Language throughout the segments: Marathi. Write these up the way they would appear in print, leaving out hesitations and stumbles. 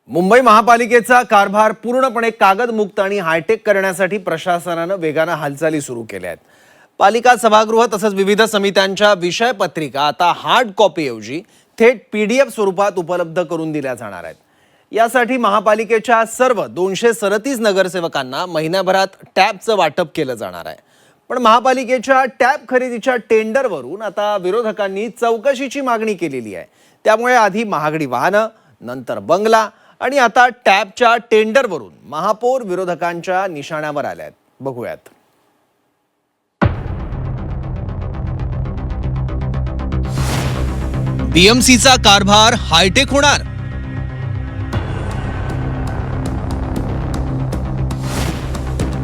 मुंबई महापालिकेचा कारभार पूर्णपणे कागदमुक्त आणि हायटेक करण्यासाठी प्रशासनाने वेगाने हालचाली सुरू केल्या आहेत। पालिका सभागृह तसंच विविध समित्यांच्या विषय पत्रिका आता हार्ड कॉपीऐवजी थेट पीडीएफ स्वरूपात उपलब्ध करून दिल्या जाणार आहेत। यासाठी महापालिकेच्या सर्व 237 नगरसेवकांना महिन्याभरात टॅबचं वाटप केलं जाणार आहे। पण महापालिकेच्या टॅब खरेदीच्या टेंडरवरून आता विरोधकांनी चौकशीची मागणी केलेली आहे। त्यामुळे आधी महागडी वाहनं, नंतर बंगला आणि आता टॅबच्या टेंडरवरून महापौर विरोधकांच्या निशाण्यावर आल्यात। बघूयात। बीएमसीचा कारभार हायटेक होणार।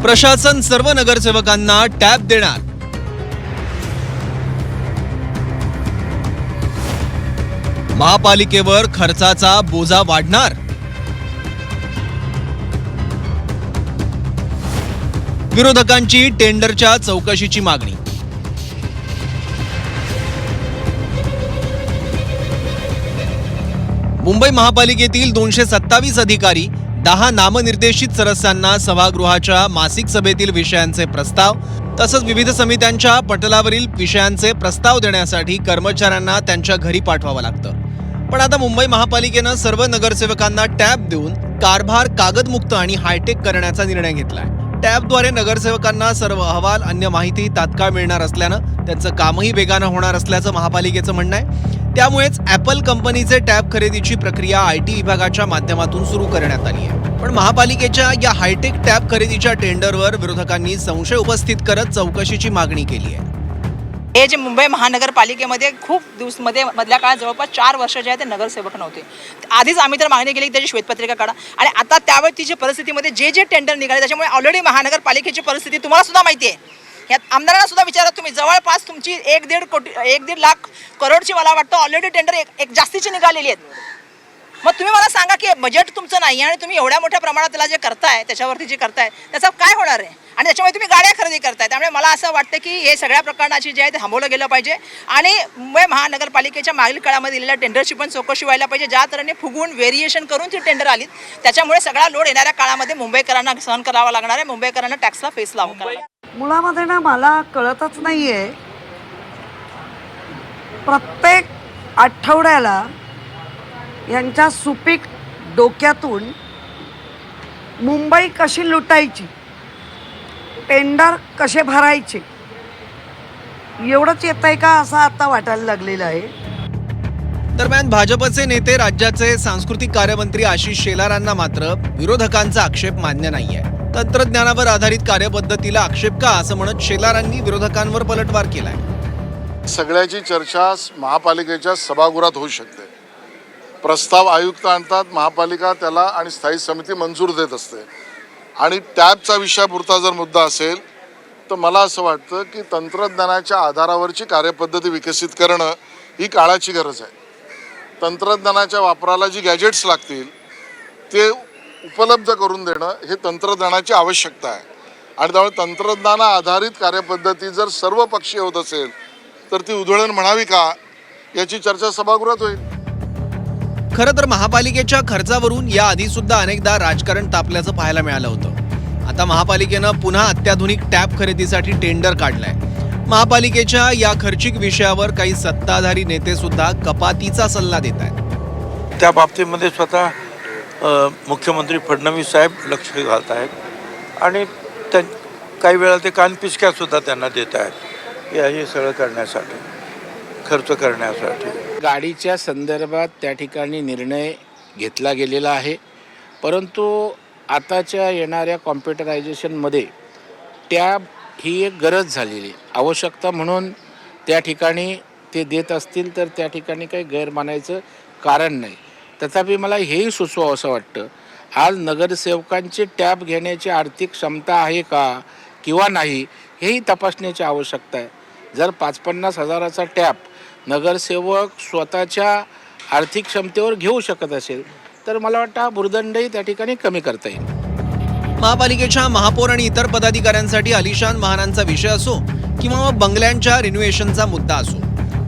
प्रशासन सर्व नगरसेवकांना टॅब देणार। महापालिकेवर खर्चाचा बोजा वाढणार। विरोधकांची टेंडरच्या चौकशीची मागणी। मुंबई महापालिकेतील 227 अधिकारी, 10 नामनिर्देशित सदस्यांना सभागृहाच्या मासिक सभेतील विषयांचे प्रस्ताव तसंच विविध समित्यांच्या पटलावरील विषयांचे प्रस्ताव देण्यासाठी कर्मचाऱ्यांना त्यांच्या घरी पाठवावं लागतं। पण आता मुंबई महापालिकेनं सर्व नगरसेवकांना टॅब देऊन कारभार कागदमुक्त आणि हायटेक करण्याचा निर्णय घेतलाय। टॅबद्वारे नगरसेवकांना सर्व अहवाल, अन्य माहिती तात्काळ मिळणार असल्यानं त्यांचं कामही वेगानं होणार असल्याचं महापालिकेचं म्हणणं आहे। त्यामुळेच ॲपल कंपनीचे टॅब खरेदीची प्रक्रिया आयटी विभागाच्या माध्यमातून सुरू करण्यात आली आहे। पण महापालिकेच्या या हायटेक टॅब खरेदीच्या टेंडरवर विरोधकांनी संशय उपस्थित करत चौकशीची मागणी केली आहे। हे जे मुंबई महानगरपालिकेमध्ये खूप दिवसमध्ये मधल्या काळात जवळपास 4 वर्ष जे आहे ते नगरसेवक नव्हते। आधीच आम्ही तर मागणी केली की त्याची श्वेतपत्रिका काढा आणि आता त्यावेळी तिची परिस्थितीमध्ये जे टेंडर निघाले त्याच्यामुळे ऑलरेडी महानगरपालिकेची परिस्थिती तुम्हाला सुद्धा माहिती आहे। यात आमदारांना सुद्धा विचारा तुम्ही, जवळपास तुमची 1.5 लाख करोडची मला वाटतं ऑलरेडी टेंडर एक जास्तीची निघालेली आहेत। मग तुम्ही मला सांगा की बजेट तुमचं नाही आणि तुम्ही एवढ्या मोठ्या प्रमाणात त्याला जे करताय त्याच्यावरती जे करताय त्याचा काय होणार आहे आणि त्याच्यामुळे तुम्ही गाड्या खरेदी करताय। त्यामुळे मला असं वाटतं की हे सगळ्या प्रकरणाची जे आहे ते थांबवलं गेलं पाहिजे आणि मुंबई महानगरपालिकेच्या मागील काळामध्ये दिलेल्या टेंडरची पण चौकशी व्हायला पाहिजे। ज्या तऱ्हेने फुगवून व्हेरिएशन करून ती टेंडर आलीत त्याच्यामुळे सगळा लोड येणाऱ्या काळामध्ये मुंबईकरांना सहन करावा लागणार आहे। मुंबईकरांना टॅक्सला फेस लावावा लागणार। मुळामध्ये ना मला कळतच नाहीये, प्रत्येक आठवड्याला यांच्या सुपीक डोक्यातून मुंबई कशी लुटायची, टेंडर कसे भरायचे एवढंच येत आहे का असं आता वाटायला लागलेलं आहे। दरम्यान भाजपचे नेते राज्याचे सांस्कृतिक कार्यमंत्री आशिष शेलारांना मात्र विरोधकांचा आक्षेप मान्य नाहीये। तंत्रज्ञानावर आधारित कार्यपद्धतीला आक्षेप का असं म्हणत शेलारांनी विरोधकांवर पलटवार केलाय। सगळ्याची चर्चा महापालिकेच्या सभागृहात होऊ शकते। प्रस्ताव आयुक्त आणतात, महापालिका त्याला आणि स्थायी समिती मंजूर देत असते आणि टॅबचा विषयापुरता जर मुद्दा असेल तर मला असं वाटतं की तंत्रज्ञानाच्या आधारावरची कार्यपद्धती विकसित करणं ही काळाची गरज आहे। तंत्रज्ञानाच्या वापराला जी गॅजेट्स लागतील ते उपलब्ध करून देणं हे तंत्रज्ञानाची आवश्यकता आहे आणि त्यामुळे तंत्रज्ञान आधारित कार्यपद्धती जर सर्व पक्षीय होत असेल तर ती उधळण म्हणावी का याची चर्चा सभागृहात होईल। खरं तर महापालिकेच्या खर्चावरून या आधी सुद्धा अनेकदा राजकारण तापल्याचं पाहायला मिळालं होतं। आता महापालिकेनं पुन्हा अत्याधुनिक टॅब खरेदीसाठी टेंडर काढलंय। महापालिकेच्या या खर्चिक विषयावर काही सत्ताधारी नेते सुद्धा कपातीचा सल्ला देत आहेत। त्या बाबतीमध्ये स्वतः मुख्यमंत्री फडणवीस साहेब लक्ष घालत आहेत आणि काही वेळा ते कानपिचक्या सुद्धा त्यांना देत आहेत हे सगळं करण्यासाठी, खर्च करण्यासाठी। गाडीच्या संदर्भात त्या ठिकाणी निर्णय घेतला गेलेला आहे, परंतु आताच्या येणाऱ्या कॉम्प्युटरायझेशनमध्ये टॅब ही एक गरज झालेली आवश्यकता म्हणून त्या ठिकाणी ते देत असतील तर त्या ठिकाणी काही गैर मानायचं कारण नाही। तथापि मला हेही सुचवावं असं वाटतं, आज नगरसेवकांची टॅब घेण्याची आर्थिक क्षमता आहे का किंवा नाही हेही तपासण्याची आवश्यकता आहे। जर 50-50 हजाराचा टॅब नगरसेवक स्वतःच्या आर्थिक क्षमतेवर घेऊ शकत असेल तर मला वाटतं हा भुर्दंडही त्या ठिकाणी कमी करता येईल। महापालिकेच्या महापौर आणि इतर पदाधिकाऱ्यांसाठी आलिशान वाहनांचा विषय असो किंवा बंगल्यांच्या रिनोव्हेशनचा मुद्दा असो,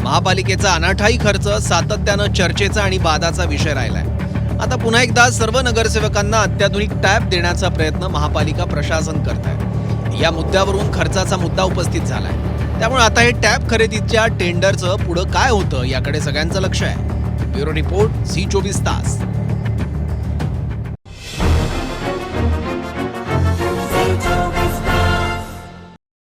महापालिकेचा अनाठाई खर्च सातत्यानं चर्चेचा आणि वादाचा विषय राहिलाय। आता पुन्हा एकदा सर्व नगरसेवकांना अत्याधुनिक टॅब देण्याचा प्रयत्न महापालिका प्रशासन करत आहे. या मुद्द्यावरून खर्चाचा मुद्दा उपस्थित झालाय. त्यामुळे आता हे टॅब खरेदीच्या टेंडरचं पुढं काय होतं याकडे सगळ्यांचं लक्ष आहे. ब्युरो रिपोर्ट, झी 24 तास.